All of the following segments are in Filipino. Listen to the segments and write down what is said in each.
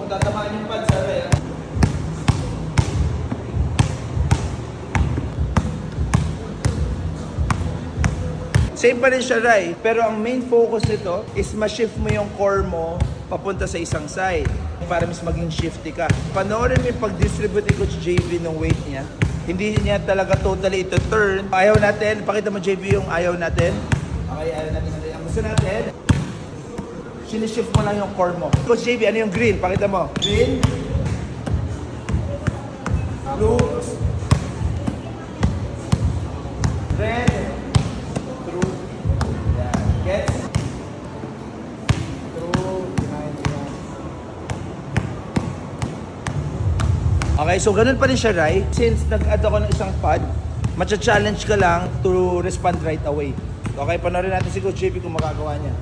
kung tatamaan yung pad sa Ray. Same pa rin siya, Ray. Pero ang main focus nito is ma-shift mo yung core mo papunta sa isang side para mas maging shifty ka. Panoorin mo yung pag-distribute ni Coach JV ng weight niya. Hindi niya talaga totally ito turn. Ayaw natin. Pakita mo, JV, yung ayaw natin. Okay, ayaw natin. Ang gusto natin, sinishift mo lang yung core mo. Coach JV, ano yung green? Pakita mo. Green. Blue. Red. Get through behind. Okay, so ganun pa rin siya, Ray. Since nag-add ako ng isang pad, matcha-challenge ka lang to respond right away. Okay, panoorin natin si Coach JP kung magagawa niya.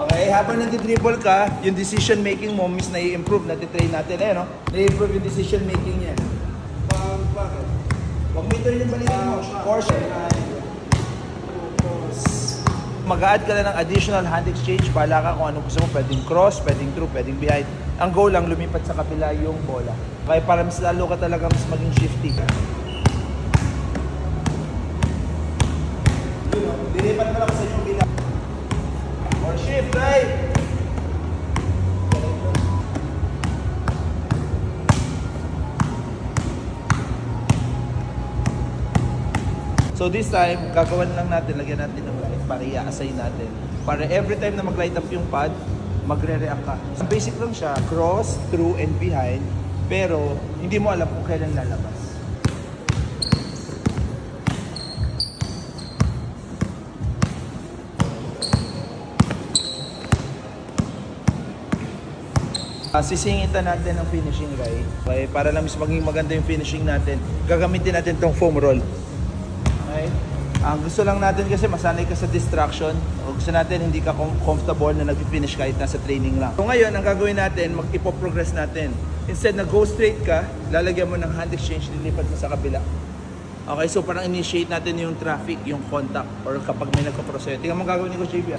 Okay, habang nag-dribble ka, yung decision making mo, miss na-i-improve, natitrain natin, no? Na-i-improve yung decision making niya. Bakit? Huwag mo ito rin yung balikan mo. Force. Mag-a-add ka lang ng additional hand exchange, pala ka kung anong gusto mo, pwedeng cross, pwedeng through, pwedeng behind. Ang goal lang, lumipat sa kabila yung bola. Kaya para mas lalo ka talaga mas maging shifty ka. Dilipat mo lang sa inyong bila. Or shift, right? So this time, gagawin lang natin, lagyan natin ng light para i-assign natin. Para every time na mag-light up yung pad, magre-react ka. So basic lang siya, cross, through, and behind. Pero hindi mo alam kung kailan lalabas. Sisingitan natin ang finishing, Ray. Okay, para lang mas maging maganda yung finishing natin, gagamitin natin tong foam roll. Okay? Ang gusto lang natin kasi masanay ka sa distraction. O gusto natin hindi ka comfortable na nag-finish kahit nasa training lang. So ngayon, ang gagawin natin, mag-ipo-progress natin. Instead na go straight ka, lalagyan mo ng hand exchange, lilipat mo sa kabila. Okay, so parang initiate natin yung traffic, yung contact, or kapag may nagka-proceso. Tingnan mo gagawin ni Coach JB.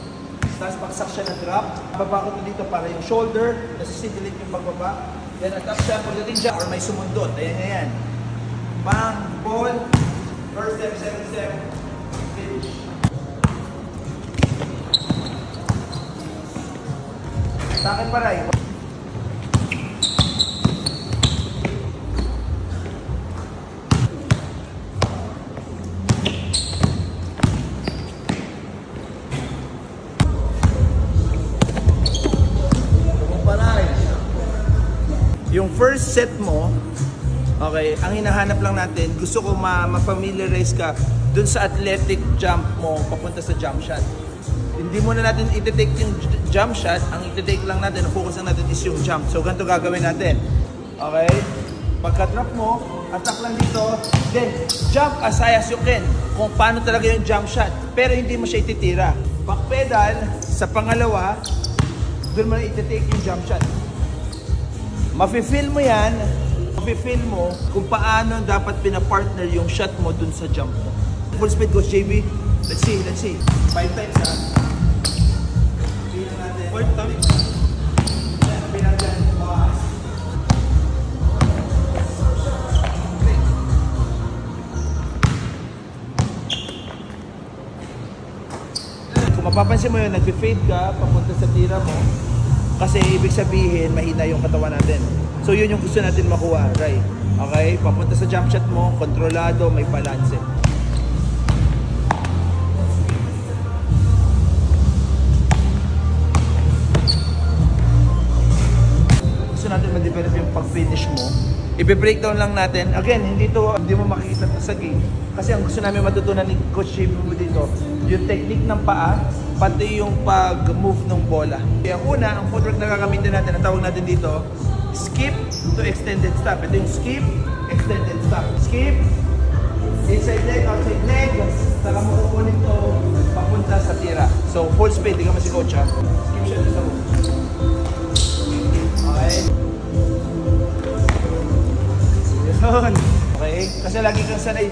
Tapos baksak siya ng drop. Babakot mo dito para yung shoulder, nasisigilid yung pagbaba. Then attack siya, pagdating siya, or may sumundot. Ayan, ayan. Bang, ball, first step, second step. Sakit pa rin. Yung first set mo, okay, ang hinahanap lang natin, gusto ko ma-familiarize ka dun sa athletic jump mo papunta sa jump shot. Hindi muna natin iti-take yung jump shot, ang iti-take lang natin, ang focus lang natin is yung jump. So ganito gagawin natin. Okay? Pagka-drop mo, attack lang dito, then jump as high as you can. Kung paano talaga yung jump shot, pero hindi mo siya ititira. Back pedal, sa pangalawa, dun mo na iti-take yung jump shot. Mafe-feel mo yan, mafe-feel mo kung paano dapat pina-partner yung shot mo dun sa jump mo. Full speed, Coach JB. Let's see, let's see. 5 times ha. Pilang natin. 5 times. Pilang dyan. Bawas. Kung mapapansin mo yun, nag-fade ka, papunta sa tira mo. Kasi ibig sabihin, mahina yung katawan natin. So yun yung gusto natin makuha, right? Okay? Papunta sa jump shot mo, kontrolado, may balance. Gusto natin ma-develop yung pag-finish mo. I-breakdown lang natin. Again, hindi mo makikita sa game. Kasi ang gusto namin matutunan ni Coach JB mo dito, yung technique ng paa, pati yung pag-move ng bola. Kaya una, ang footwork na gagamitin natin, ang tawag natin dito, skip to extended stop. Ito yung skip, extended stop. Skip, inside leg, outside leg, saka mo kukunin ito papunta sa tira. So, full speed, tingnan mo si Coach ha. Skip siya sa move. Okay. Yun. Okay? Kasi lagi kang sanay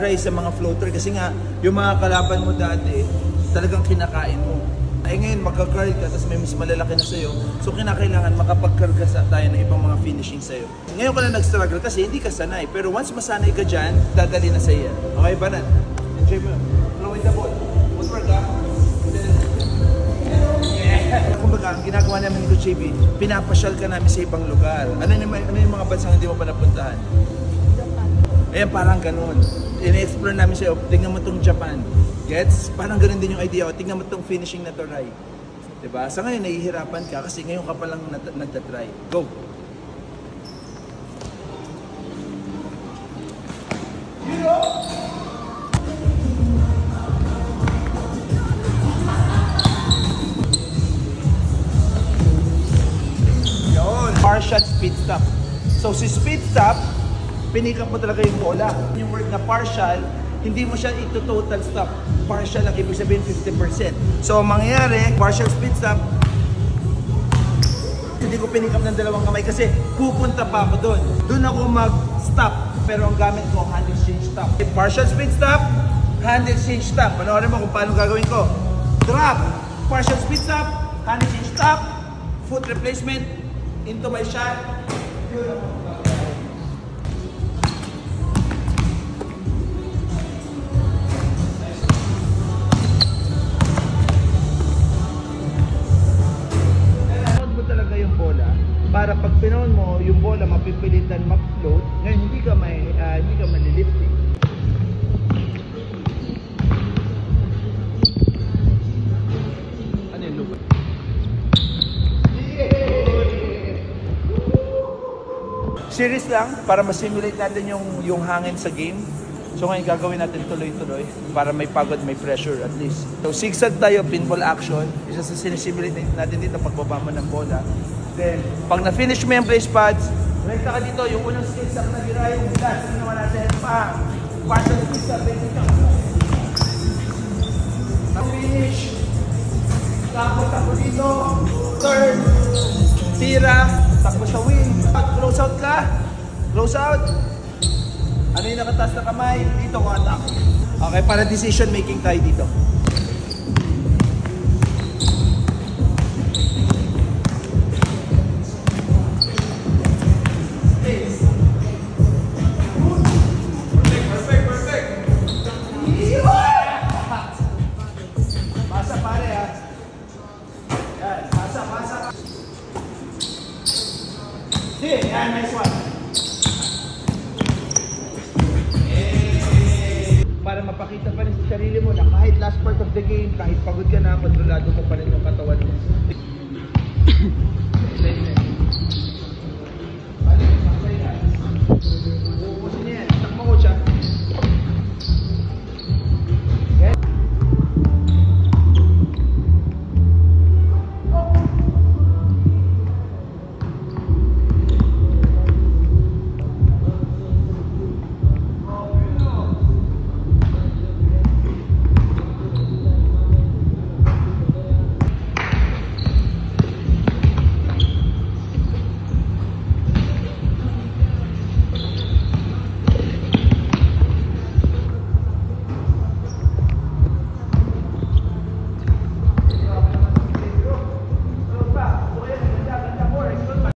rise sa mga floater kasi nga, yung mga kalaban mo dati, talagang kinakain mo. Ay ngayon, magka-curl ka, tapos may mas malalaki na sa'yo. So kinakailangan makapag-curl ka tayo ng ibang mga finishing sa'yo. Ngayon ka na nag-struggle kasi hindi ka sanay. Pero once masanay ka dyan, dadali na sa'yo. Okay ba na? Enjoy mo. Throwing the ball. Footwork ha? Yeah. Kumbaga, ang ginagawa namin ni Coach JB, pinapasyal ka namin sa ibang lugar. Ano yung mga bansang hindi mo pa napuntahan? Ayan, parang ganun. Ine-explore namin sa'yo, tingnan mo itong Japan. Gets? Parang ganun din yung idea. Tingnan mo itong finishing na to, Rai. Diba? Sa ngayon, nahihirapan ka kasi ngayon ka palang nagtatry. Go! Yun! Partial speed stop. So, si speed stop, pinikap mo talaga yung bola. Yung word na partial, hindi mo siya ito total stop. Partial lang, ibig sabihin 50%. So, ang mangyayari, partial speed stop, hindi ko pinikap ng dalawang kamay kasi pupunta pa ako doon. Doon ako mag-stop, pero ang gamit ko, hand exchange stop. Partial speed stop, hand exchange stop. Panoorin mo kung paano gagawin ko. Drop, partial speed stop, hand exchange stop, foot replacement, into my shot. Para pag pinon mo, yung bola mapipilitan mag-float, ngayon hindi ka malilifting. Ano yung lupa? Series lang para ma-simulate natin yung hangin sa game. So ngayon gagawin natin tuloy-tuloy para may pagod, may pressure at least. So zigzag tayo, pinball action. Isa sa sinisimulate natin dito pagbaba mo ng bola. Then, pag na-finish mo yung place pads, rekta ka dito, yung unang skills ang nag-ira yung last. Ito naman natin, partial skills sa basic ka. Na-finish. Tapos ako dito, turn, tira, takbo sa win. Close out ka, close out. Ano yung nakataas na kamay? Dito ko attack. Okay, para decision making tayo dito. Yeah, nice one. Para mapakita pa rin sa sarili mo na kahit last part of the game, kahit pagod ka na, kontrolado mo pa rin yung katawan mo.